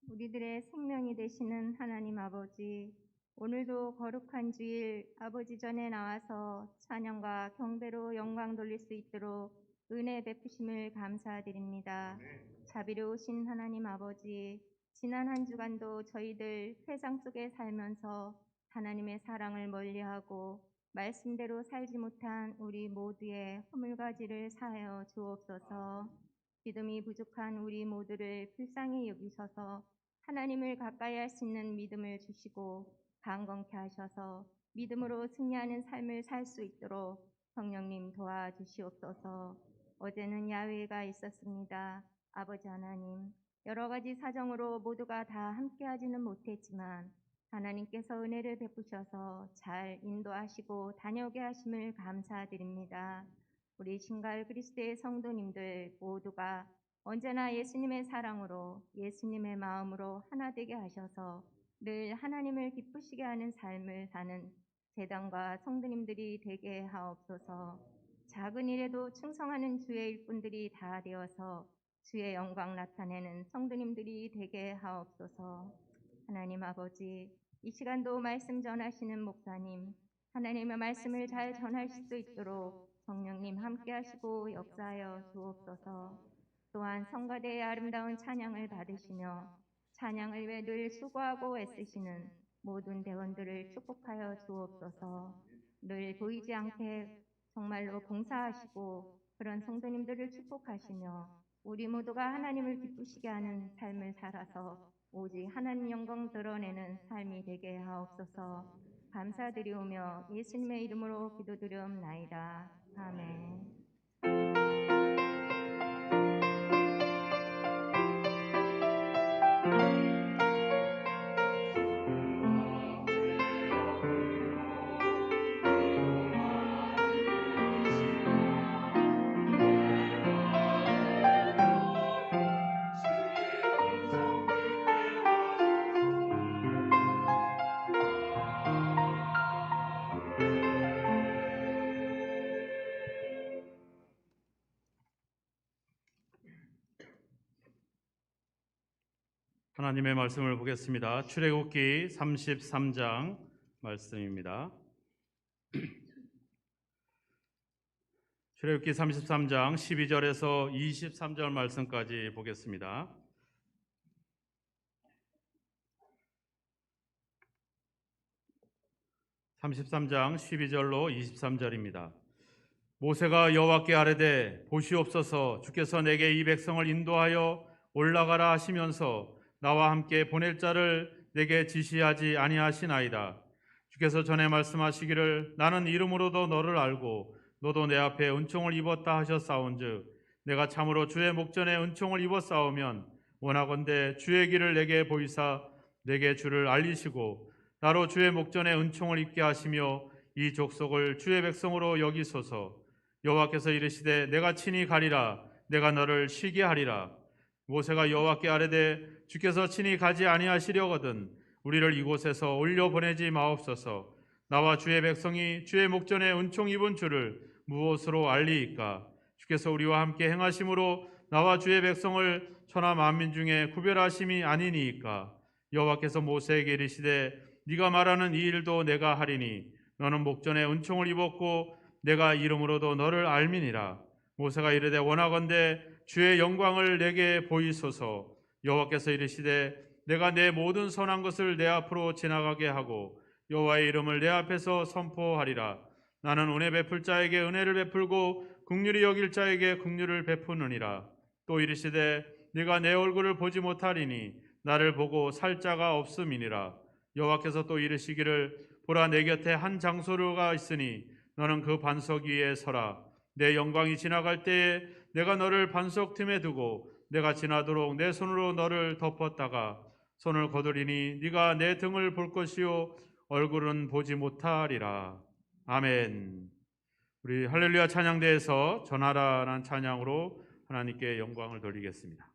우리들의 생명이 되시는 하나님 아버지, 오늘도 거룩한 주일 아버지 전에 나와서 찬양과 경배로 영광 돌릴 수 있도록 은혜 베푸심을 감사드립니다. 자비로우신 하나님 아버지, 지난 한 주간도 저희들 세상 속에 살면서 하나님의 사랑을 멀리하고 말씀대로 살지 못한 우리 모두의 허물가지를 사하여 주옵소서. 믿음이 부족한 우리 모두를 불쌍히 여기셔서 하나님을 가까이 할 수 있는 믿음을 주시고 강건케 하셔서 믿음으로 승리하는 삶을 살 수 있도록 성령님 도와주시옵소서. 어제는 야외가 있었습니다. 아버지 하나님, 여러 가지 사정으로 모두가 다 함께하지는 못했지만 하나님께서 은혜를 베푸셔서 잘 인도하시고 다녀오게 하심을 감사드립니다. 우리 신가을 그리스도의 성도님들 모두가 언제나 예수님의 사랑으로 예수님의 마음으로 하나 되게 하셔서 늘 하나님을 기쁘시게 하는 삶을 사는 제단과 성도님들이 되게 하옵소서. 작은 일에도 충성하는 주의 일꾼들이 다 되어서 주의 영광 나타내는 성도님들이 되게 하옵소서. 하나님 아버지, 이 시간도 말씀 전하시는 목사님, 하나님의 말씀을 잘 전할 수 있도록 성령님 함께 하시고 역사하여 주옵소서. 또한 성가대의 아름다운 찬양을 받으시며 찬양을 위해 늘 수고하고 애쓰시는 모든 대원들을 축복하여 주옵소서. 늘 보이지 않게 정말로 봉사하시고 그런 성도님들을 축복하시며 우리 모두가 하나님을 기쁘시게 하는 삶을 살아서 오직 하나님 영광 드러내는 삶이 되게 하옵소서. 감사드리오며 예수님의 이름으로 기도드리옵나이다. 아멘. 하나님의 말씀을 보겠습니다. 출애굽기 33장 말씀입니다. 출애굽기 33장 12절에서 23절 말씀까지 보겠습니다. (33장) 12절로 23절입니다. 모세가 여호와께 아뢰되 보시옵소서, 주께서 내게 이 백성을 인도하여 올라가라 하시면서 나와 함께 보낼 자를 내게 지시하지 아니하시나이다. 주께서 전에 말씀하시기를 나는 이름으로도 너를 알고 너도 내 앞에 은총을 입었다 하셨사온즉 내가 참으로 주의 목전에 은총을 입었사오면 원하건대 주의 길을 내게 보이사 내게 주를 알리시고 나로 주의 목전에 은총을 입게 하시며 이 족속을 주의 백성으로 여기소서. 여호와께서 이르시되 내가 친히 가리라. 내가 너를 쉬게 하리라. 모세가 여호와께 아뢰되 주께서 친히 가지 아니하시려거든 우리를 이곳에서 올려보내지 마옵소서. 나와 주의 백성이 주의 목전에 은총 입은 줄을 무엇으로 알리이까? 주께서 우리와 함께 행하심으로 나와 주의 백성을 천하 만민 중에 구별하심이 아니니이까? 여호와께서 모세에게 이르시되 네가 말하는 이 일도 내가 하리니 너는 목전에 은총을 입었고 내가 이름으로도 너를 알미니라. 모세가 이르되 원하건대 주의 영광을 내게 보이소서. 여호와께서 이르시되 내가 내 모든 선한 것을 내 앞으로 지나가게 하고 여호와의 이름을 내 앞에서 선포하리라. 나는 은혜 베풀 자에게 은혜를 베풀고 긍휼히 여길 자에게 긍휼을 베푸느니라. 또 이르시되 네가 내 얼굴을 보지 못하리니 나를 보고 살 자가 없음이니라. 여호와께서 또 이르시기를 보라 내 곁에 한 장소가 있으니 너는 그 반석 위에 서라. 내 영광이 지나갈 때에 내가 너를 반석 틈에 두고 내가 지나도록 내 손으로 너를 덮었다가 손을 거두리니 네가 내 등을 볼 것이요 얼굴은 보지 못하리라. 아멘. 우리 할렐루야 찬양대에서 전하라라는 찬양으로 하나님께 영광을 돌리겠습니다.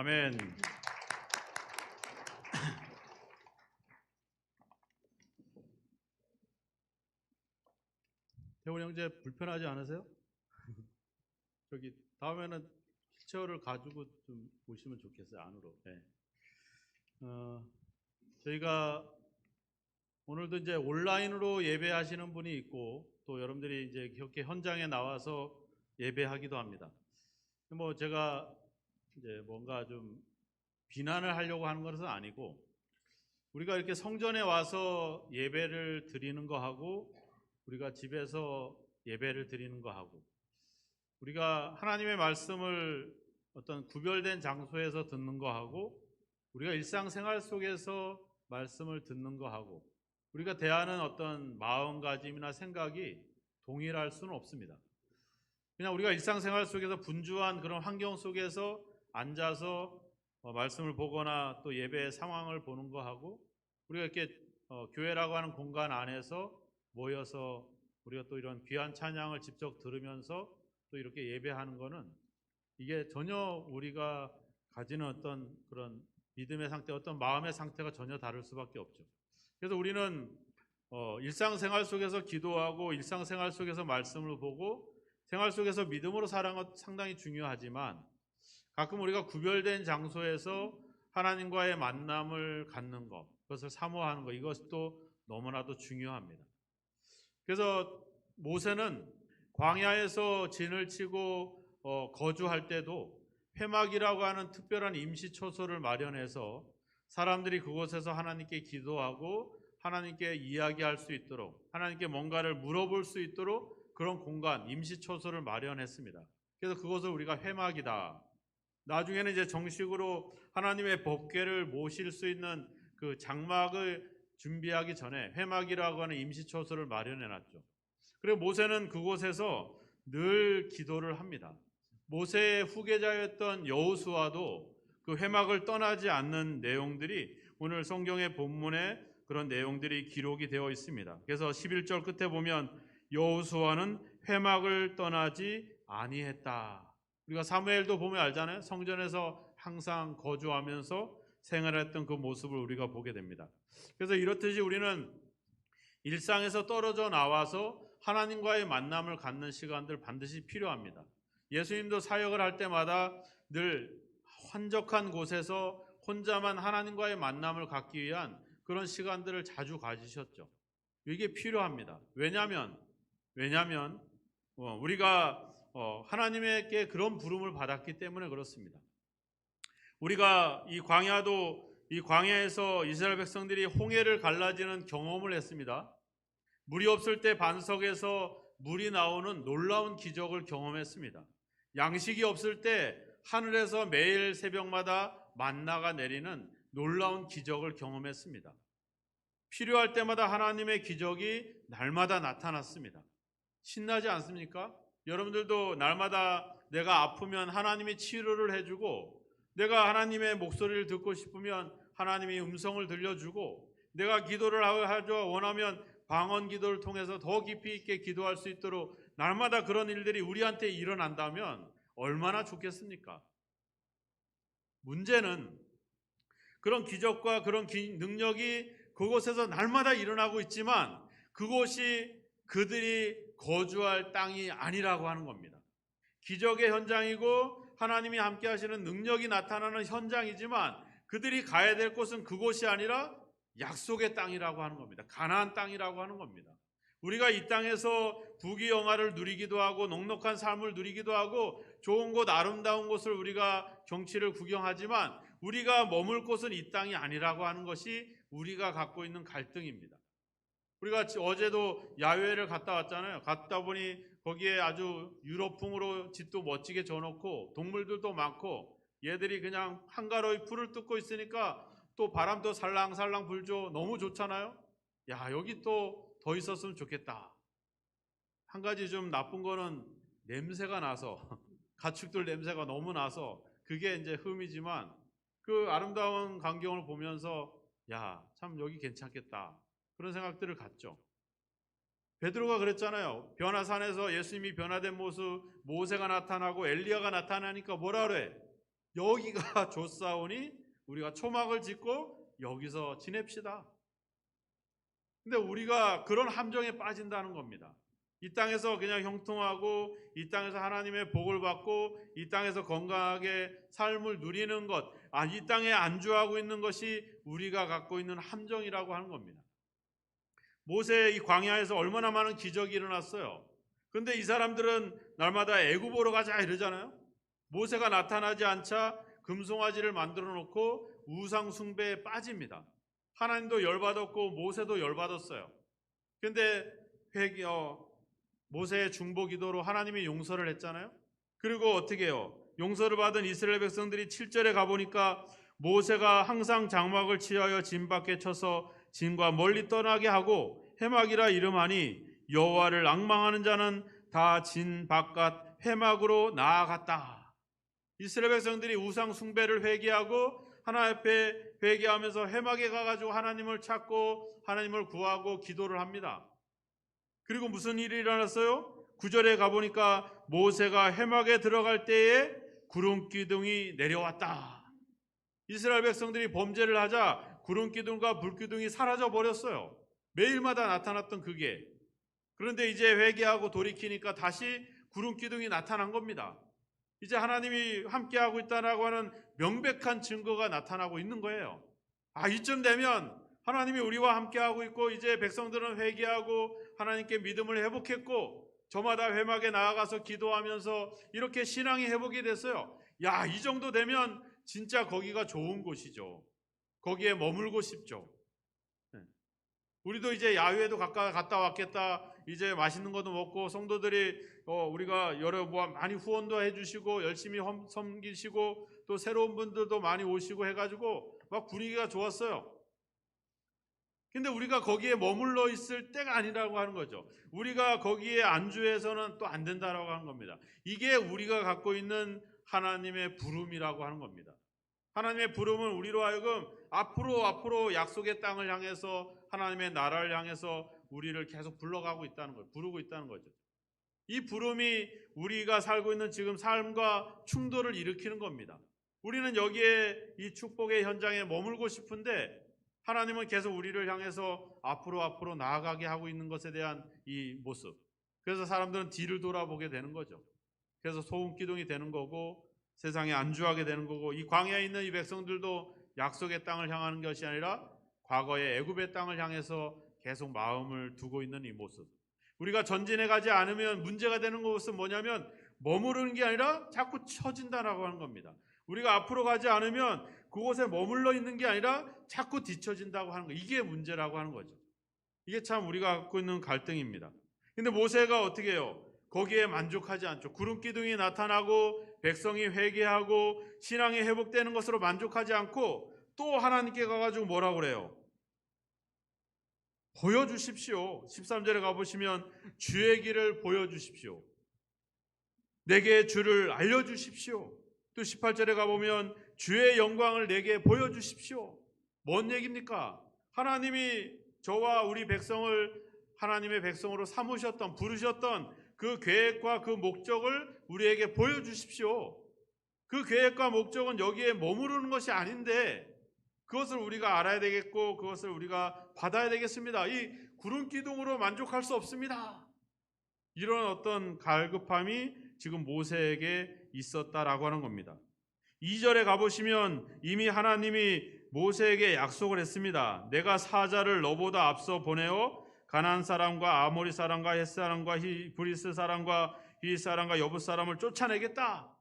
아멘. 태훈 형제 불편하지 않으세요? 저기 다음에는 휠체어를 가지고 좀 오시면 좋겠어요. 안으로. 네. 저희가 오늘도 이제 온라인으로 예배하시는 분이 있고 또 여러분들이 이제 이렇게 현장에 나와서 예배하기도 합니다. 뭐 제가 이제 뭔가 좀 비난을 하려고 하는 것은 아니고 우리가 이렇게 성전에 와서 예배를 드리는 거 하고 우리가 집에서 예배를 드리는 거 하고 우리가 하나님의 말씀을 어떤 구별된 장소에서 듣는 거 하고 우리가 일상생활 속에서 말씀을 듣는 거 하고 우리가 대하는 어떤 마음가짐이나 생각이 동일할 수는 없습니다. 그냥 우리가 일상생활 속에서 분주한 그런 환경 속에서 앉아서 말씀을 보거나 또 예배의 상황을 보는 거 하고 우리가 이렇게 교회라고 하는 공간 안에서 모여서 우리가 또 이런 귀한 찬양을 직접 들으면서 또 이렇게 예배하는 거는 이게 전혀 우리가 가지는 어떤 그런 믿음의 상태, 어떤 마음의 상태가 전혀 다를 수밖에 없죠. 그래서 우리는 일상생활 속에서 기도하고 일상생활 속에서 말씀을 보고 생활 속에서 믿음으로 살아가는 것 상당히 중요하지만 가끔 우리가 구별된 장소에서 하나님과의 만남을 갖는 것, 그것을 사모하는 것, 이것도 너무나도 중요합니다. 그래서 모세는 광야에서 진을 치고 거주할 때도 회막이라고 하는 특별한 임시초소를 마련해서 사람들이 그곳에서 하나님께 기도하고 하나님께 이야기할 수 있도록 하나님께 뭔가를 물어볼 수 있도록 그런 공간, 임시초소를 마련했습니다. 그래서 그것을 우리가 회막이다. 나중에는 이제 정식으로 하나님의 법궤를 모실 수 있는 그 장막을 준비하기 전에 회막이라고 하는 임시초소를 마련해놨죠. 그리고 모세는 그곳에서 늘 기도를 합니다. 모세의 후계자였던 여호수아도 그 회막을 떠나지 않는 내용들이 오늘 성경의 본문에 그런 내용들이 기록이 되어 있습니다. 그래서 11절 끝에 보면 여호수아는 회막을 떠나지 아니했다. 우리가 사무엘도 보면 알잖아요. 성전에서 항상 거주하면서 생활했던 그 모습을 우리가 보게 됩니다. 그래서 이렇듯이 우리는 일상에서 떨어져 나와서 하나님과의 만남을 갖는 시간들 반드시 필요합니다. 예수님도 사역을 할 때마다 늘 한적한 곳에서 혼자만 하나님과의 만남을 갖기 위한 그런 시간들을 자주 가지셨죠. 이게 필요합니다. 왜냐하면 우리가 하나님에게 그런 부름을 받았기 때문에 그렇습니다. 우리가 이 광야에서 이스라엘 백성들이 홍해를 갈라지는 경험을 했습니다. 물이 없을 때 반석에서 물이 나오는 놀라운 기적을 경험했습니다. 양식이 없을 때 하늘에서 매일 새벽마다 만나가 내리는 놀라운 기적을 경험했습니다. 필요할 때마다 하나님의 기적이 날마다 나타났습니다. 신나지 않습니까? 여러분들도 날마다 내가 아프면 하나님이 치료를 해주고 내가 하나님의 목소리를 듣고 싶으면 하나님이 음성을 들려주고 내가 기도를 하죠 원하면 방언 기도를 통해서 더 깊이 있게 기도할 수 있도록 날마다 그런 일들이 우리한테 일어난다면 얼마나 좋겠습니까? 문제는 그런 기적과 그런 능력이 그곳에서 날마다 일어나고 있지만 그곳이 그들이 거주할 땅이 아니라고 하는 겁니다. 기적의 현장이고 하나님이 함께 하시는 능력이 나타나는 현장이지만 그들이 가야 될 곳은 그곳이 아니라 약속의 땅이라고 하는 겁니다. 가나안 땅이라고 하는 겁니다. 우리가 이 땅에서 부귀영화를 누리기도 하고 넉넉한 삶을 누리기도 하고 좋은 곳 아름다운 곳을 우리가 경치를 구경하지만 우리가 머물 곳은 이 땅이 아니라고 하는 것이 우리가 갖고 있는 갈등입니다. 우리가 어제도 야외를 갔다 왔잖아요. 갔다 보니 거기에 아주 유럽풍으로 집도 멋지게 져놓고 동물들도 많고 얘들이 그냥 한가로이 풀을 뜯고 있으니까 또 바람도 살랑살랑 불죠. 너무 좋잖아요. 야, 여기 또 더 있었으면 좋겠다. 한 가지 좀 나쁜 거는 냄새가 나서 가축들 냄새가 너무 나서 그게 이제 흠이지만 그 아름다운 광경을 보면서 야, 참 여기 괜찮겠다. 그런 생각들을 갖죠. 베드로가 그랬잖아요. 변화산에서 예수님이 변화된 모습, 모세가 나타나고 엘리야가 나타나니까 뭐라 그래? 여기가 좋사오니 우리가 초막을 짓고 여기서 지냅시다. 근데 우리가 그런 함정에 빠진다는 겁니다. 이 땅에서 그냥 형통하고 이 땅에서 하나님의 복을 받고 이 땅에서 건강하게 삶을 누리는 것, 이 땅에 안주하고 있는 것이 우리가 갖고 있는 함정이라고 하는 겁니다. 모세 이 광야에서 얼마나 많은 기적이 일어났어요. 근데 이 사람들은 날마다 애굽으로 가자 이러잖아요. 모세가 나타나지 않자 금송아지를 만들어 놓고 우상 숭배에 빠집니다. 하나님도 열받았고 모세도 열받았어요. 근데 모세의 중보 기도로 하나님이 용서를 했잖아요. 그리고 어떻게 해요? 용서를 받은 이스라엘 백성들이 7절에 가보니까 모세가 항상 장막을 취하여 진 밖에 쳐서 진과 멀리 떠나게 하고 해막이라 이름하니 여호와를 앙망하는 자는 다 진 바깥 해막으로 나아갔다. 이스라엘 백성들이 우상 숭배를 회개하고 하나님 앞에 회개하면서 해막에 가가지고 하나님을 찾고 하나님을 구하고 기도를 합니다. 그리고 무슨 일이 일어났어요? 9절에 가보니까 모세가 해막에 들어갈 때에 구름 기둥이 내려왔다. 이스라엘 백성들이 범죄를 하자 구름 기둥과 불 기둥이 사라져 버렸어요. 매일마다 나타났던 그게. 그런데 이제 회개하고 돌이키니까 다시 구름 기둥이 나타난 겁니다. 이제 하나님이 함께하고 있다라고 하는 명백한 증거가 나타나고 있는 거예요. 이쯤 되면 하나님이 우리와 함께하고 있고 이제 백성들은 회개하고 하나님께 믿음을 회복했고 저마다 회막에 나아가서 기도하면서 이렇게 신앙이 회복이 됐어요. 이 정도 되면 진짜 거기가 좋은 곳이죠. 거기에 머물고 싶죠. 우리도 이제 야외에도 갔다 왔겠다. 이제 맛있는 것도 먹고 성도들이 우리가 많이 후원도 해주시고 열심히 섬기시고 또 새로운 분들도 많이 오시고 해가지고 막 분위기가 좋았어요. 근데 우리가 거기에 머물러 있을 때가 아니라고 하는 거죠. 우리가 거기에 안주해서는 또 안 된다라고 하는 겁니다. 이게 우리가 갖고 있는 하나님의 부름이라고 하는 겁니다. 하나님의 부름은 우리로 하여금 앞으로 약속의 땅을 향해서 하나님의 나라를 향해서 우리를 계속 불러가고 있다는 거예요. 부르고 있다는 거죠. 이 부름이 우리가 살고 있는 지금 삶과 충돌을 일으키는 겁니다. 우리는 여기에 이 축복의 현장에 머물고 싶은데 하나님은 계속 우리를 향해서 앞으로 나아가게 하고 있는 것에 대한 이 모습. 그래서 사람들은 뒤를 돌아보게 되는 거죠. 그래서 소음기둥이 되는 거고 세상에 안주하게 되는 거고 이 광야에 있는 이 백성들도 약속의 땅을 향하는 것이 아니라 과거의 애굽의 땅을 향해서 계속 마음을 두고 있는 이 모습. 우리가 전진해 가지 않으면 문제가 되는 것은 뭐냐면 머무르는 게 아니라 자꾸 처진다라고 하는 겁니다. 우리가 앞으로 가지 않으면 그곳에 머물러 있는 게 아니라 자꾸 뒤처진다고 하는 거. 이게 문제라고 하는 거죠. 이게 참 우리가 갖고 있는 갈등입니다. 근데 모세가 어떻게 해요? 거기에 만족하지 않죠. 구름 기둥이 나타나고 백성이 회개하고 신앙이 회복되는 것으로 만족하지 않고 또 하나님께 가가지고 뭐라고 그래요? 보여주십시오. 13절에 가보시면 주의 길을 보여주십시오. 내게 주를 알려주십시오. 또 18절에 가보면 주의 영광을 내게 보여주십시오. 뭔 얘기입니까? 하나님이 저와 우리 백성을 하나님의 백성으로 삼으셨던 부르셨던 그 계획과 그 목적을 우리에게 보여주십시오. 그 계획과 목적은 여기에 머무르는 것이 아닌데 그것을 우리가 알아야 되겠고 그것을 우리가 받아야 되겠습니다. 이 구름 기둥으로 만족할 수 없습니다. 이런 어떤 갈급함이 지금 모세에게 있었다라고 하는 겁니다. 2절에 가보시면 이미 하나님이 모세에게 약속을 했습니다. 내가 사자를 너보다 앞서 보내어 가나안 사람과 아모리 사람과 헷 사람과 브리스 사람과 히 사람과 여부 사람을 쫓아내겠다.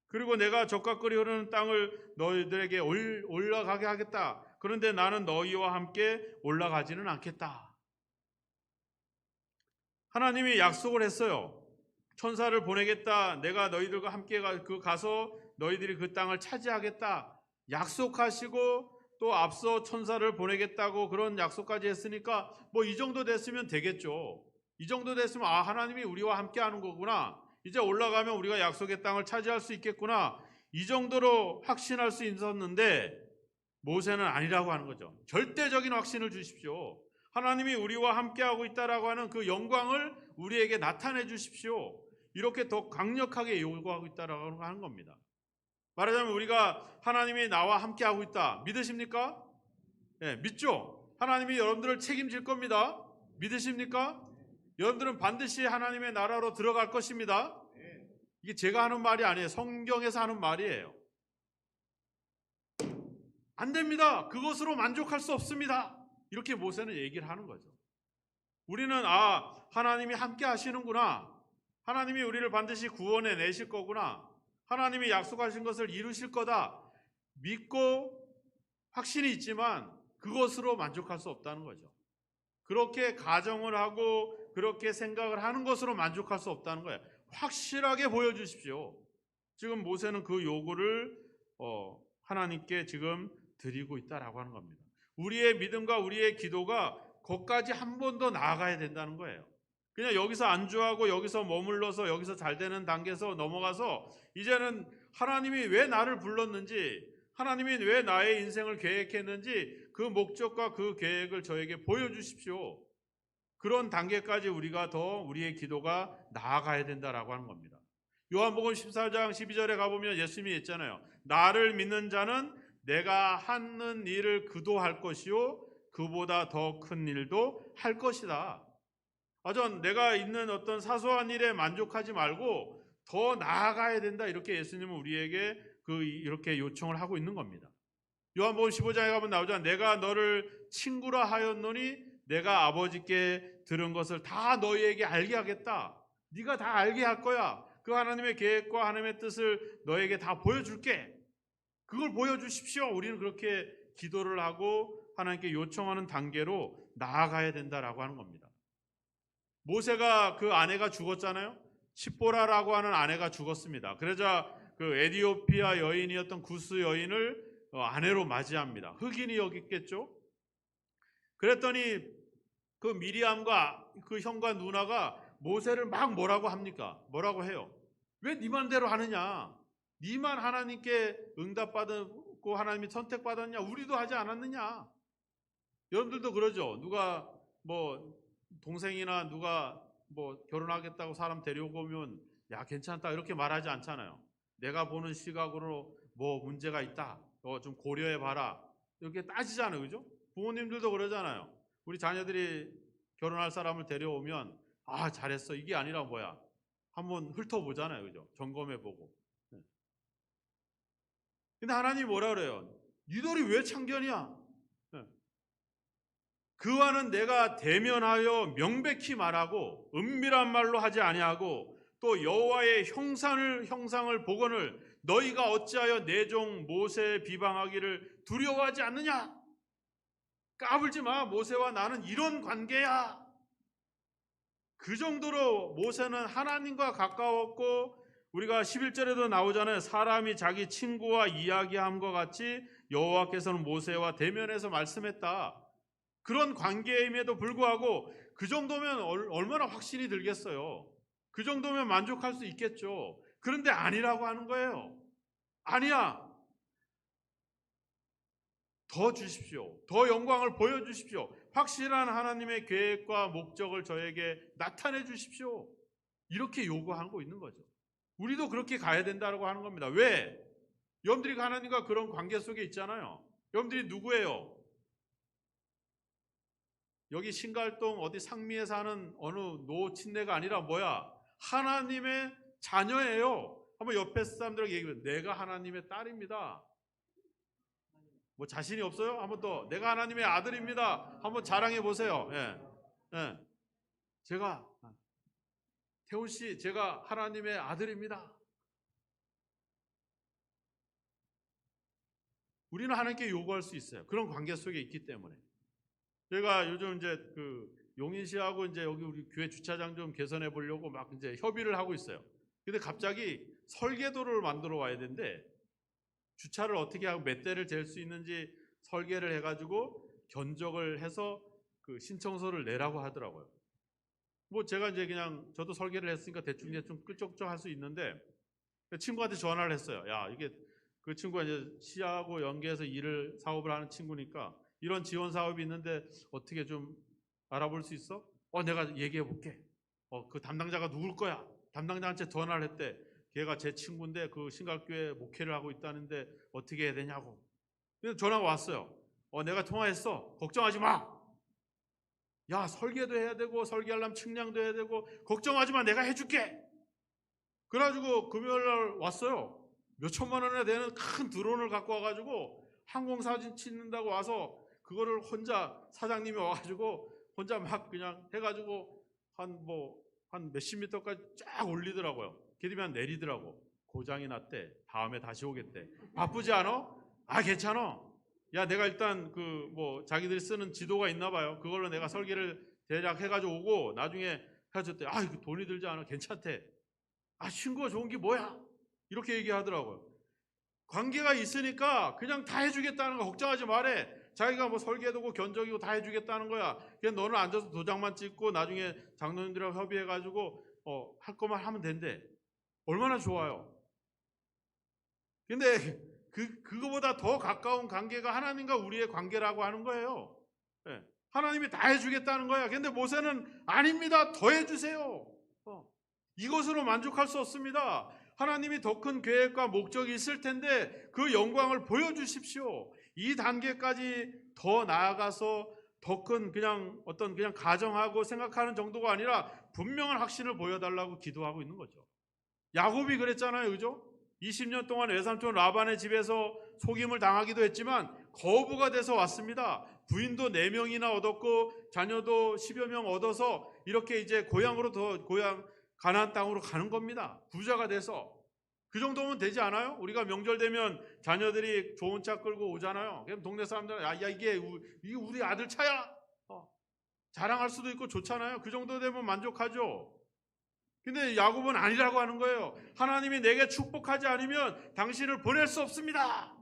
그리고 내가 젖과 꿀이 흐르는 땅을 너희들에게 올라가게 하겠다. 그런데 나는 너희와 함께 올라가지는 않겠다. 하나님이 약속을 했어요. 천사를 보내겠다. 내가 너희들과 함께 가서 너희들이 그 땅을 차지하겠다. 약속하시고 또 앞서 천사를 보내겠다고 그런 약속까지 했으니까 뭐 이 정도 됐으면 되겠죠. 이 정도 됐으면 하나님이 우리와 함께 하는 거구나. 이제 올라가면 우리가 약속의 땅을 차지할 수 있겠구나. 이 정도로 확신할 수 있었는데 모세는 아니라고 하는 거죠. 절대적인 확신을 주십시오. 하나님이 우리와 함께하고 있다라고 하는 그 영광을 우리에게 나타내 주십시오. 이렇게 더 강력하게 요구하고 있다라고 하는 겁니다. 말하자면 우리가 하나님이 나와 함께 하고 있다. 믿으십니까? 예, 믿죠? 하나님이 여러분들을 책임질 겁니다. 믿으십니까? 여러분들은 반드시 하나님의 나라로 들어갈 것입니다. 이게 제가 하는 말이 아니에요. 성경에서 하는 말이에요. 안 됩니다. 그것으로 만족할 수 없습니다. 이렇게 모세는 얘기를 하는 거죠. 우리는 하나님이 함께 하시는구나. 하나님이 우리를 반드시 구원해 내실 거구나. 하나님이 약속하신 것을 이루실 거다. 믿고 확신이 있지만 그것으로 만족할 수 없다는 거죠. 그렇게 가정을 하고 그렇게 생각을 하는 것으로 만족할 수 없다는 거예요. 확실하게 보여주십시오. 지금 모세는 그 요구를 하나님께 지금 드리고 있다라고 하는 겁니다. 우리의 믿음과 우리의 기도가 거기까지 한 번 더 나아가야 된다는 거예요. 그냥 여기서 안주하고 여기서 머물러서 여기서 잘 되는 단계에서 넘어가서 이제는 하나님이 왜 나를 불렀는지, 하나님이 왜 나의 인생을 계획했는지 그 목적과 그 계획을 저에게 보여주십시오. 그런 단계까지 우리가 더 우리의 기도가 나아가야 된다라고 하는 겁니다. 요한복음 14장 12절에 가보면 예수님이 했잖아요. 나를 믿는 자는 내가 하는 일을 그도 할 것이요 그보다 더 큰 일도 할 것이다. 내가 있는 어떤 사소한 일에 만족하지 말고 더 나아가야 된다. 이렇게 예수님은 우리에게 이렇게 요청을 하고 있는 겁니다. 요한복음 15장에 가면 나오잖아요. 내가 너를 친구라 하였노니 내가 아버지께 들은 것을 다 너희에게 알게 하겠다. 네가 다 알게 할 거야. 그 하나님의 계획과 하나님의 뜻을 너에게 다 보여줄게. 그걸 보여주십시오. 우리는 그렇게 기도를 하고 하나님께 요청하는 단계로 나아가야 된다라고 하는 겁니다. 모세가 그 아내가 죽었잖아요. 십보라라고 하는 아내가 죽었습니다. 그러자 그 에디오피아 여인이었던 구스 여인을 아내로 맞이합니다. 흑인이 여겼겠죠. 그랬더니 그 미리암과 그 형과 누나가 모세를 막 뭐라고 합니까? 뭐라고 해요? 왜 네 맘대로 하느냐? 네만 하나님께 응답받고 하나님이 선택받았냐? 우리도 하지 않았느냐? 여러분들도 그러죠. 누가 동생이나 누가 결혼하겠다고 사람 데려오고 오면 야 괜찮다 이렇게 말하지 않잖아요. 내가 보는 시각으로 문제가 있다. 좀 고려해 봐라. 이렇게 따지잖아요. 그죠? 부모님들도 그러잖아요. 우리 자녀들이 결혼할 사람을 데려오면 잘했어. 이게 아니라 뭐야? 한번 훑어보잖아요. 그죠? 점검해보고. 근데 하나님이 뭐라 그래요? 니들이 왜 참견이야? 그와는 내가 대면하여 명백히 말하고 은밀한 말로 하지 아니하고 또 여호와의 형상을 보거늘 너희가 어찌하여 내 종 모세의 비방하기를 두려워하지 않느냐? 까불지 마. 모세와 나는 이런 관계야. 그 정도로 모세는 하나님과 가까웠고 우리가 11절에도 나오잖아요. 사람이 자기 친구와 이야기함과 같이 여호와께서는 모세와 대면해서 말씀했다. 그런 관계임에도 불구하고 그 정도면 얼마나 확신이 들겠어요. 그 정도면 만족할 수 있겠죠. 그런데 아니라고 하는 거예요. 아니야. 더 주십시오. 더 영광을 보여주십시오. 확실한 하나님의 계획과 목적을 저에게 나타내 주십시오. 이렇게 요구하고 있는 거죠. 우리도 그렇게 가야 된다고 하는 겁니다. 왜? 여러분들이 하나님과 그런 관계 속에 있잖아요. 여러분들이 누구예요? 여기 신갈동 어디 상미에 사는 어느 노친네가 아니라 뭐야? 하나님의 자녀예요. 한번 옆에 사람들에게 얘기해요. 내가 하나님의 딸입니다. 자신이 없어요? 한번 더. 내가 하나님의 아들입니다. 한번 자랑해 보세요. 예. 제가 태훈 씨, 제가 하나님의 아들입니다. 우리는 하나님께 요구할 수 있어요. 그런 관계 속에 있기 때문에. 제가 요즘 이제 용인시하고 이제 여기 우리 교회 주차장 좀 개선해 보려고 막 이제 협의를 하고 있어요. 근데 갑자기 설계도를 만들어 와야 되는데 주차를 어떻게 하고 몇 대를 댈 수 있는지 설계를 해가지고 견적을 해서 그 신청서를 내라고 하더라고요. 제가 이제 그냥 저도 설계를 했으니까 대충 끄적끄적 할 수 있는데 친구한테 전화를 했어요. 야, 이게 그 친구가 이제 시하고 연계해서 사업을 하는 친구니까 이런 지원 사업이 있는데 어떻게 좀 알아볼 수 있어? 내가 얘기해 볼게. 그 담당자가 누굴 거야? 담당자한테 전화를 했대. 걔가 제 친구인데 그 신각교회 목회를 하고 있다는데 어떻게 해야 되냐고. 그래서 전화가 왔어요. 내가 통화했어. 걱정하지 마. 야, 설계도 해야 되고 설계하려면 측량도 해야 되고 걱정하지 마. 내가 해줄게. 그래가지고 금요일날 왔어요. 몇 천만 원이나 되는 큰 드론을 갖고 와가지고 항공사진 찍는다고 와서 그거를 혼자 사장님이 와가지고 혼자 막 그냥 해가지고 한 몇십 미터까지 쫙 올리더라고요. 그러면 내리더라고. 고장이 났대. 다음에 다시 오겠대. 바쁘지 않아? 괜찮아. 야, 내가 일단 자기들이 쓰는 지도가 있나 봐요. 그걸로 내가 설계를 대략 해가지고 오고 나중에 해줬대. 이거 돈이 들지 않아. 괜찮대. 신고가 좋은 게 뭐야? 이렇게 얘기하더라고요. 관계가 있으니까 그냥 다 해주겠다는 거 걱정하지 말래. 자기가 뭐 설계도고 견적이고 다 해주겠다는 거야. 그냥 너는 앉아서 도장만 찍고 나중에 장로님들하고 협의해가지고 할 것만 하면 된대. 얼마나 좋아요. 근데 그거보다 더 가까운 관계가 하나님과 우리의 관계라고 하는 거예요. 네. 하나님이 다 해주겠다는 거야. 근데 모세는 아닙니다. 더 해주세요. 이것으로 만족할 수 없습니다. 하나님이 더 큰 계획과 목적이 있을 텐데 그 영광을 보여주십시오. 이 단계까지 더 나아가서 더 큰 그냥 가정하고 생각하는 정도가 아니라 분명한 확신을 보여달라고 기도하고 있는 거죠. 야곱이 그랬잖아요. 그죠? 20년 동안 외삼촌 라반의 집에서 속임을 당하기도 했지만 거부가 돼서 왔습니다. 부인도 4명이나 얻었고 자녀도 10여 명 얻어서 이렇게 이제 고향 가나안 땅으로 가는 겁니다. 부자가 돼서. 그 정도면 되지 않아요? 우리가 명절 되면 자녀들이 좋은 차 끌고 오잖아요. 그럼 동네 사람들은 이게 우리 아들 차야. 자랑할 수도 있고 좋잖아요. 그 정도 되면 만족하죠. 근데 야곱은 아니라고 하는 거예요. 하나님이 내게 축복하지 않으면 당신을 보낼 수 없습니다.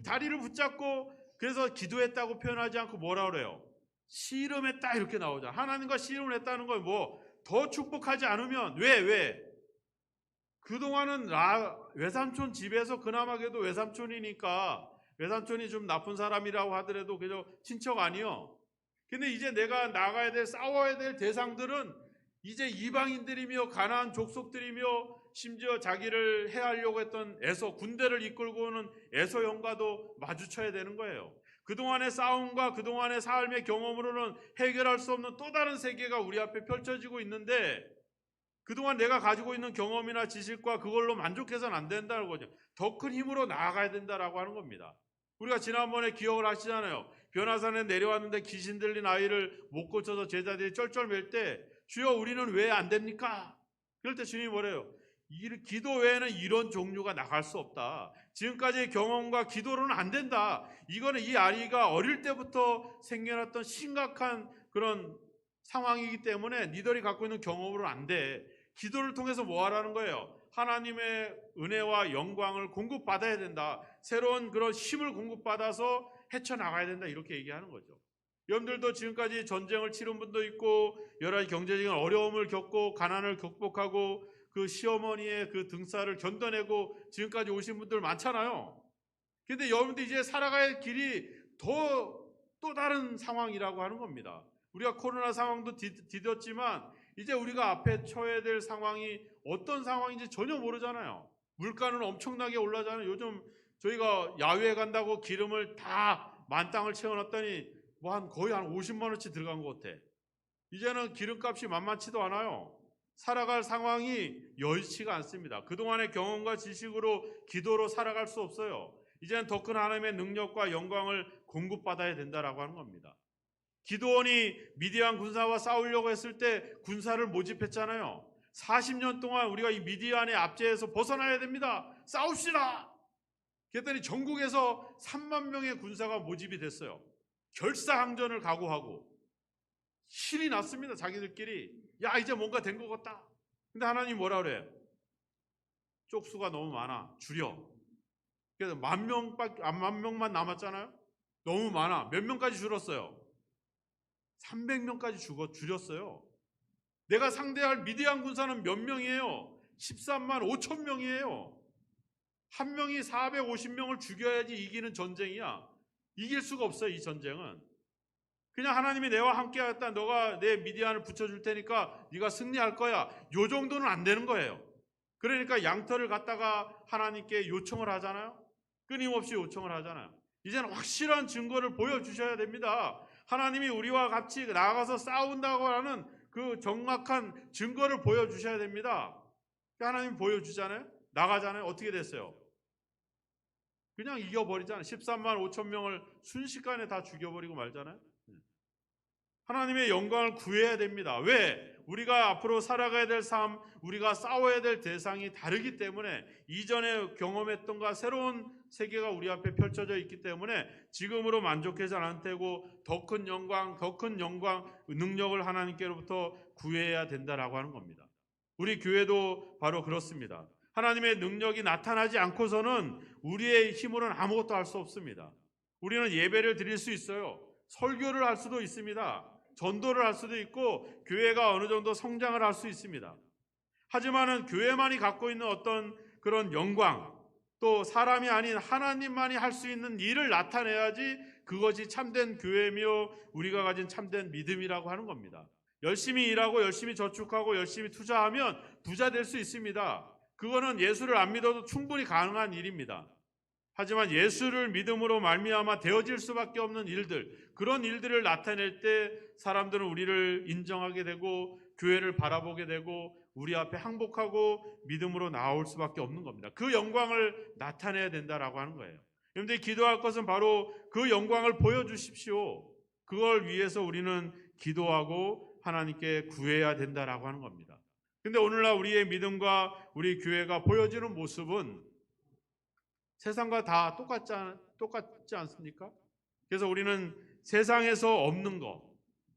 다리를 붙잡고 그래서 기도했다고 표현하지 않고 뭐라 그래요? 씨름했다 이렇게 나오잖아. 하나님과 씨름을 했다는 건 더 축복하지 않으면 왜? 그동안은 외삼촌 집에서 그나마 그래도 외삼촌이니까 외삼촌이 좀 나쁜 사람이라고 하더라도 그저 친척 아니요. 근데 이제 내가 나가야 될 싸워야 될 대상들은 이제 이방인들이며 가나안 족속들이며 심지어 자기를 해하려고 했던 군대를 이끌고 오는 에서 형과도 마주쳐야 되는 거예요. 그동안의 싸움과 그동안의 삶의 경험으로는 해결할 수 없는 또 다른 세계가 우리 앞에 펼쳐지고 있는데 그동안 내가 가지고 있는 경험이나 지식과 그걸로 만족해서는 안 된다는 거죠. 더 큰 힘으로 나아가야 된다라고 하는 겁니다. 우리가 지난번에 기억을 하시잖아요. 변화산에 내려왔는데 귀신 들린 아이를 못 고쳐서 제자들이 쩔쩔맬 때 주여 우리는 왜 안 됩니까? 그럴 때 주님이 뭐래요? 기도 외에는 이런 종류가 나갈 수 없다. 지금까지의 경험과 기도로는 안 된다. 이거는 이 아이가 어릴 때부터 생겨났던 심각한 그런 상황이기 때문에 니들이 갖고 있는 경험으로는 안 돼. 기도를 통해서 뭐 하라는 거예요? 하나님의 은혜와 영광을 공급받아야 된다. 새로운 그런 힘을 공급받아서 헤쳐나가야 된다. 이렇게 얘기하는 거죠. 여러분들도 지금까지 전쟁을 치른 분도 있고 여러 가지 경제적인 어려움을 겪고 가난을 극복하고 그 시어머니의 그 등살을 견뎌내고 지금까지 오신 분들 많잖아요. 근데 여러분들 이제 살아갈 길이 또 다른 상황이라고 하는 겁니다. 우리가 코로나 상황도 디뎠지만 이제 우리가 앞에 처해야 될 상황이 어떤 상황인지 전혀 모르잖아요. 물가는 엄청나게 올라잖아요. 요즘 저희가 야외에 간다고 기름을 다 만땅을 채워놨더니 거의 한 50만 원치 들어간 것 같아. 이제는 기름값이 만만치도 않아요. 살아갈 상황이 여의치가 않습니다. 그동안의 경험과 지식으로 기도로 살아갈 수 없어요. 이제는 더 큰 하나님의 능력과 영광을 공급받아야 된다라고 하는 겁니다. 기드온이 미디안 군사와 싸우려고 했을 때 군사를 모집했잖아요. 40년 동안 우리가 이 미디안의 압제에서 벗어나야 됩니다. 싸웁시다. 그랬더니 전국에서 3만 명의 군사가 모집이 됐어요. 결사항전을 각오하고 신이 났습니다. 자기들끼리. 이제 뭔가 된 것 같다. 근데 하나님 뭐라 그래요? 쪽수가 너무 많아. 줄여. 그래서 10,000명만 남았잖아요. 너무 많아. 몇 명까지 줄었어요? 300명까지 줄였어요. 내가 상대할 미디안 군사는 몇 명이에요? 13만 5천 명이에요. 한 명이 450명을 죽여야지 이기는 전쟁이야. 이길 수가 없어요. 이 전쟁은. 그냥 하나님이 내와 함께 하겠다. 너가 내 미디안을 붙여줄 테니까 네가 승리할 거야. 요 정도는 안 되는 거예요. 그러니까 양털을 갖다가 하나님께 요청을 하잖아요. 끊임없이 요청을 하잖아요. 이제는 확실한 증거를 보여주셔야 됩니다. 하나님이 우리와 같이 나가서 싸운다고 하는 그 정확한 증거를 보여주셔야 됩니다. 하나님 보여주잖아요. 나가잖아요. 어떻게 됐어요? 그냥 이겨버리잖아요. 13만 5천 명을 순식간에 다 죽여버리고 말잖아요. 하나님의 영광을 구해야 됩니다. 왜? 우리가 앞으로 살아가야 될 삶, 우리가 싸워야 될 대상이 다르기 때문에, 이전에 경험했던가 새로운 세계가 우리 앞에 펼쳐져 있기 때문에 지금으로 만족하지 않을 테고 더 큰 영광, 능력을 하나님께로부터 구해야 된다라고 하는 겁니다. 우리 교회도 바로 그렇습니다. 하나님의 능력이 나타나지 않고서는 우리의 힘으로는 아무것도 할 수 없습니다. 우리는 예배를 드릴 수 있어요. 설교를 할 수도 있습니다. 전도를 할 수도 있고 교회가 어느 정도 성장을 할 수 있습니다. 하지만은 교회만이 갖고 있는 어떤 그런 영광, 또 사람이 아닌 하나님만이 할 수 있는 일을 나타내야지 그것이 참된 교회며 우리가 가진 참된 믿음이라고 하는 겁니다. 열심히 일하고 열심히 저축하고 열심히 투자하면 부자 될 수 있습니다. 그거는 예수를 안 믿어도 충분히 가능한 일입니다. 하지만 예수를 믿음으로 말미암아 되어질 수밖에 없는 일들, 그런 일들을 나타낼 때 사람들은 우리를 인정하게 되고 교회를 바라보게 되고 우리 앞에 항복하고 믿음으로 나올 수밖에 없는 겁니다. 그 영광을 나타내야 된다라고 하는 거예요. 여러분들이 기도할 것은 바로 그 영광을 보여주십시오. 그걸 위해서 우리는 기도하고 하나님께 구해야 된다라고 하는 겁니다. 근데 오늘날 우리의 믿음과 우리 교회가 보여지는 모습은 세상과 다 똑같지 않습니까? 그래서 우리는 세상에서 없는 거,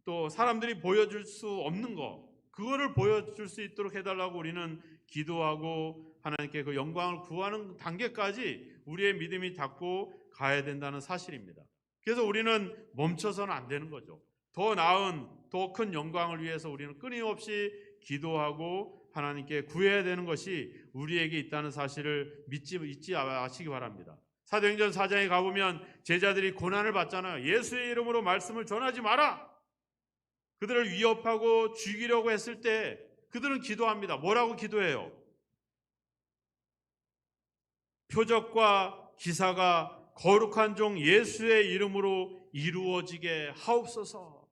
또 사람들이 보여줄 수 없는 거, 그거를 보여줄 수 있도록 해달라고 우리는 기도하고 하나님께 그 영광을 구하는 단계까지 우리의 믿음이 닿고 가야 된다는 사실입니다. 그래서 우리는 멈춰서는 안 되는 거죠. 더 나은, 더 큰 영광을 위해서 우리는 끊임없이 기도하고 하나님께 구해야 되는 것이 우리에게 있다는 사실을 잊지 마시기 바랍니다. 사도행전 4장에 가보면 제자들이 고난을 받잖아요. 예수의 이름으로 말씀을 전하지 마라. 그들을 위협하고 죽이려고 했을 때 그들은 기도합니다. 뭐라고 기도해요? 표적과 기사가 거룩한 종 예수의 이름으로 이루어지게 하옵소서.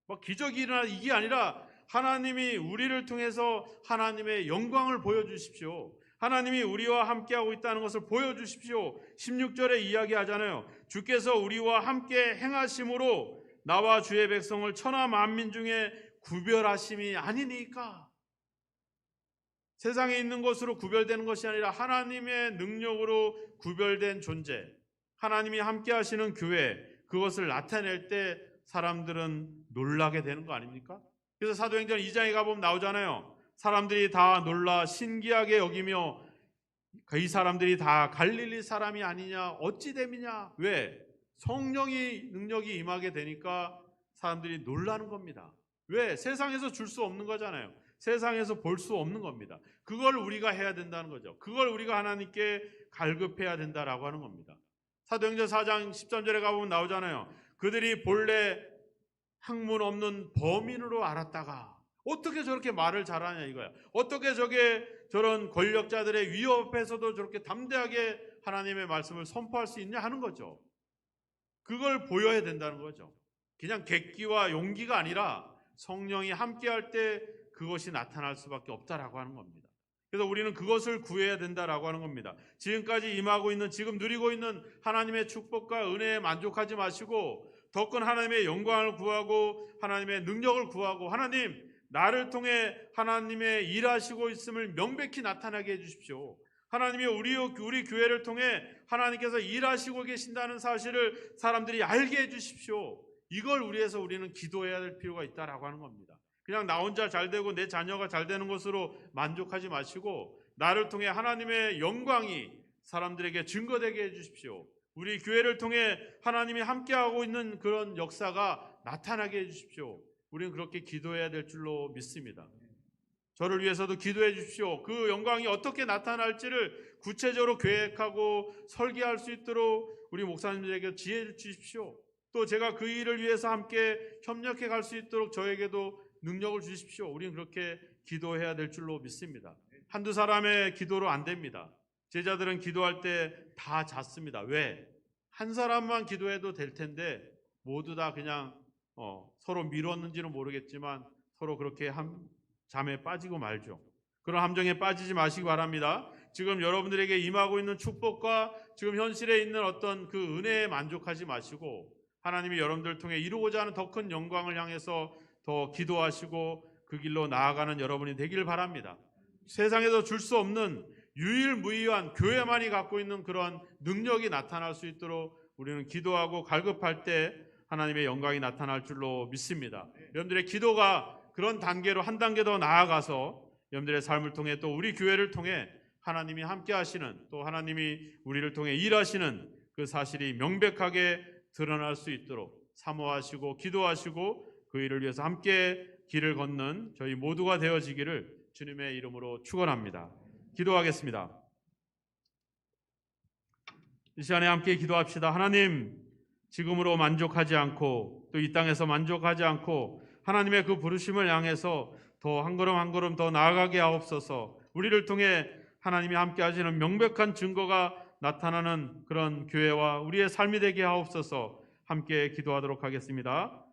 막 기적이 일어나 이게 아니라 하나님이 우리를 통해서 하나님의 영광을 보여주십시오. 하나님이 우리와 함께하고 있다는 것을 보여주십시오. 16절에 이야기하잖아요. 주께서 우리와 함께 행하심으로 나와 주의 백성을 천하 만민 중에 구별하심이 아니니까. 세상에 있는 것으로 구별되는 것이 아니라 하나님의 능력으로 구별된 존재, 하나님이 함께 하시는 교회, 그것을 나타낼 때 사람들은 놀라게 되는 거 아닙니까? 그래서 사도행전 2장에 가보면 나오잖아요. 사람들이 다 놀라 신기하게 여기며 이 사람들이 다 갈릴리 사람이 아니냐, 어찌 됨이냐. 왜? 성령이 능력이 임하게 되니까 사람들이 놀라는 겁니다. 왜? 세상에서 줄 수 없는 거잖아요. 세상에서 볼 수 없는 겁니다. 그걸 우리가 해야 된다는 거죠. 그걸 우리가 하나님께 갈급해야 된다라고 하는 겁니다. 사도행전 4장 13절에 가보면 나오잖아요. 그들이 본래 학문 없는 범인으로 알았다가 어떻게 저렇게 말을 잘하냐 이거야. 어떻게 저런 권력자들의 위협 앞에서도 저렇게 담대하게 하나님의 말씀을 선포할 수 있냐 하는 거죠. 그걸 보여야 된다는 거죠. 그냥 객기와 용기가 아니라 성령이 함께할 때 그것이 나타날 수밖에 없다라고 하는 겁니다. 그래서 우리는 그것을 구해야 된다라고 하는 겁니다. 지금까지 임하고 있는, 지금 누리고 있는 하나님의 축복과 은혜에 만족하지 마시고 더 큰 하나님의 영광을 구하고 하나님의 능력을 구하고, 하나님 나를 통해 하나님의 일하시고 있음을 명백히 나타나게 해주십시오. 하나님이 우리 교회를 통해 하나님께서 일하시고 계신다는 사실을 사람들이 알게 해주십시오. 이걸 위해서 우리는 기도해야 될 필요가 있다라고 하는 겁니다. 그냥 나 혼자 잘 되고 내 자녀가 잘 되는 것으로 만족하지 마시고 나를 통해 하나님의 영광이 사람들에게 증거되게 해주십시오. 우리 교회를 통해 하나님이 함께하고 있는 그런 역사가 나타나게 해주십시오. 우리는 그렇게 기도해야 될 줄로 믿습니다. 저를 위해서도 기도해 주십시오. 그 영광이 어떻게 나타날지를 구체적으로 계획하고 설계할 수 있도록 우리 목사님들에게 지혜 주십시오. 또 제가 그 일을 위해서 함께 협력해 갈 수 있도록 저에게도 능력을 주십시오. 우리는 그렇게 기도해야 될 줄로 믿습니다. 한두 사람의 기도로 안 됩니다. 제자들은 기도할 때 다 잤습니다. 왜? 한 사람만 기도해도 될 텐데 모두 다 그냥 서로 미뤘는지는 모르겠지만 서로 그렇게 잠에 빠지고 말죠. 그런 함정에 빠지지 마시기 바랍니다. 지금 여러분들에게 임하고 있는 축복과 지금 현실에 있는 어떤 그 은혜에 만족하지 마시고 하나님이 여러분들을 통해 이루고자 하는 더 큰 영광을 향해서 더 기도하시고 그 길로 나아가는 여러분이 되길 바랍니다. 세상에서 줄 수 없는 유일무이한 교회만이 갖고 있는 그런 능력이 나타날 수 있도록 우리는 기도하고 갈급할 때 하나님의 영광이 나타날 줄로 믿습니다. 여러분들의 기도가 그런 단계로 한 단계 더 나아가서 여러분들의 삶을 통해 또 우리 교회를 통해 하나님이 함께 하시는 또 하나님이 우리를 통해 일하시는 그 사실이 명백하게 드러날 수 있도록 사모하시고 기도하시고 그 일을 위해서 함께 길을 걷는 저희 모두가 되어지기를 주님의 이름으로 축원합니다. 기도하겠습니다. 이 시간에 함께 기도합시다. 하나님, 지금으로 만족하지 않고 또 이 땅에서 만족하지 않고 하나님의 그 부르심을 향해서 더 한 걸음 한 걸음 더 나아가게 하옵소서. 우리를 통해 하나님이 함께 하시는 명백한 증거가 나타나는 그런 교회와 우리의 삶이 되게 하옵소서. 함께 기도하도록 하겠습니다.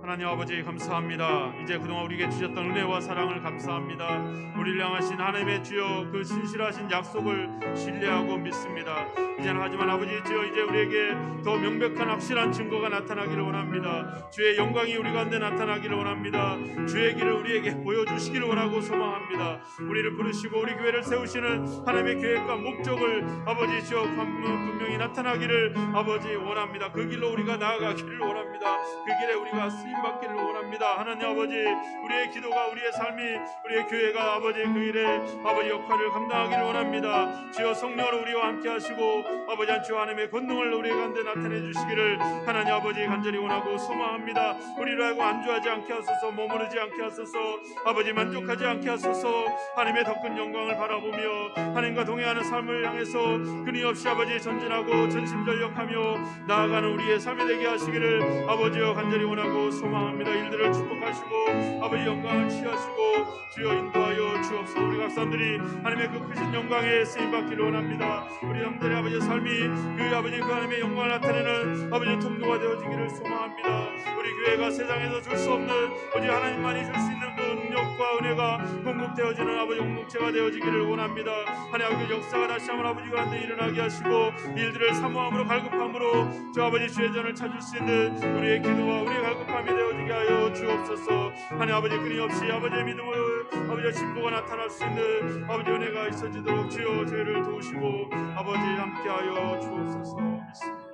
하나님 아버지 감사합니다. 이제 그동안 우리에게 주셨던 은혜와 사랑을 감사합니다. 우리를 향하신 하나님의 주여 그 신실하신 약속을 신뢰하고 믿습니다. 이제는 하지만 아버지 주여 이제 우리에게 더 명백한 확실한 증거가 나타나기를 원합니다. 주의 영광이 우리 가운데 나타나기를 원합니다. 주의 길을 우리에게 보여주시기를 원하고 소망합니다. 우리를 부르시고 우리 교회를 세우시는 하나님의 계획과 목적을 아버지 주여 분명히 나타나기를 아버지 원합니다. 그 길로 우리가 나아가기를 원합니다. 그 길에 우리가 쓰임받기를 원합니다. 하나님 아버지 우리의 기도가 우리의 삶이 우리의 교회가 아버지 그 일에 아버지 역할을 감당하기를 원합니다. 주여 성령으로 우리와 함께 하시고 아버지 주여 하나님의 권능을 우리 가운데 나타내 주시기를 하나님 아버지 간절히 원하고 소망합니다. 우리로 하여금 안주하지 않게 하소서 머무르지 않게 하소서 아버지 만족하지 않게 하소서 하나님의 더 큰 영광을 바라보며 하나님과 동행하는 삶을 향해서 끊임없이 아버지 전진하고 전심전력하며 나아가는 우리의 삶이 되게 하시기를 아버지여 간절히 원하고 소망합니다. 일들을 축복하시고 아버지 영광을 취하시고 주여 인도하여 주옵소서. 우리 각 사람들이 하나님의 그 크신 영광에 쓰임받기를 원합니다. 우리 영들의 아버지 삶이 그 아버지 그 하나님의 영광을 나타내는 아버지 통로가 되어지기를 소망합니다. 우리 교회가 세상에서 줄 수 없는 오직 하나님만이 줄 수 있는 그 능력과 은혜가 공급되어지는 아버지 공동체가 되어지기를 원합니다. 하나님의 그 역사가 다시 한번 아버지 가운데 일어나게 하시고 일들을 사모함으로 갈급함으로 저 아버지 주의 전을 찾을 수 있는 우리의 기도와 우리의 갈급함이 되어지게 하여 주옵소서. 하나님 아버지 끊임없이 아버지의 믿음을 아버지의 진보가 나타날 수 있는 아버지 은혜가 있어지도록 주여 저희를 도우시고 아버지 함께하여 주옵소서. 믿습니다.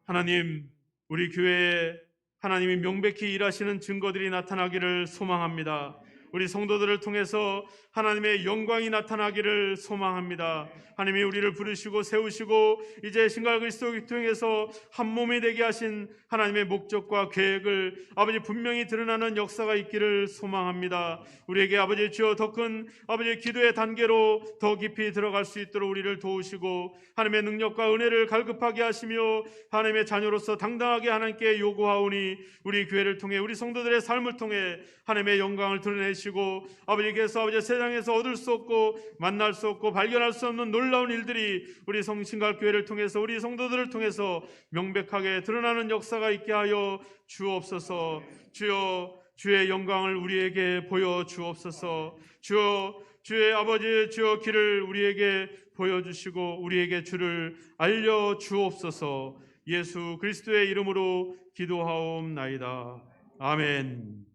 하나님 우리 교회에 하나님이 명백히 일하시는 증거들이 나타나기를 소망합니다. 우리 성도들을 통해서 하나님의 영광이 나타나기를 소망합니다. 하나님이 우리를 부르시고 세우시고 이제 신과 그리스도를 통해서 한 몸이 되게 하신 하나님의 목적과 계획을 아버지 분명히 드러나는 역사가 있기를 소망합니다. 우리에게 아버지 주여 더 큰 아버지 기도의 단계로 더 깊이 들어갈 수 있도록 우리를 도우시고 하나님의 능력과 은혜를 갈급하게 하시며 하나님의 자녀로서 당당하게 하나님께 요구하오니 우리 교회를 통해 우리 성도들의 삶을 통해 하나님의 영광을 드러내시고 아버지께서 아버지 세상에서 얻을 수 없고 만날 수 없고 발견할 수 없는 놀라운 일들이 우리 성신갈 교회를 통해서 우리 성도들을 통해서 명백하게 드러나는 역사가 있게 하여 주옵소서. 주여 주의 영광을 우리에게 보여 주옵소서. 주여 주의 아버지 주여 길을 우리에게 보여주시고 우리에게 주를 알려 주옵소서. 예수 그리스도의 이름으로 기도하옵나이다. 아멘.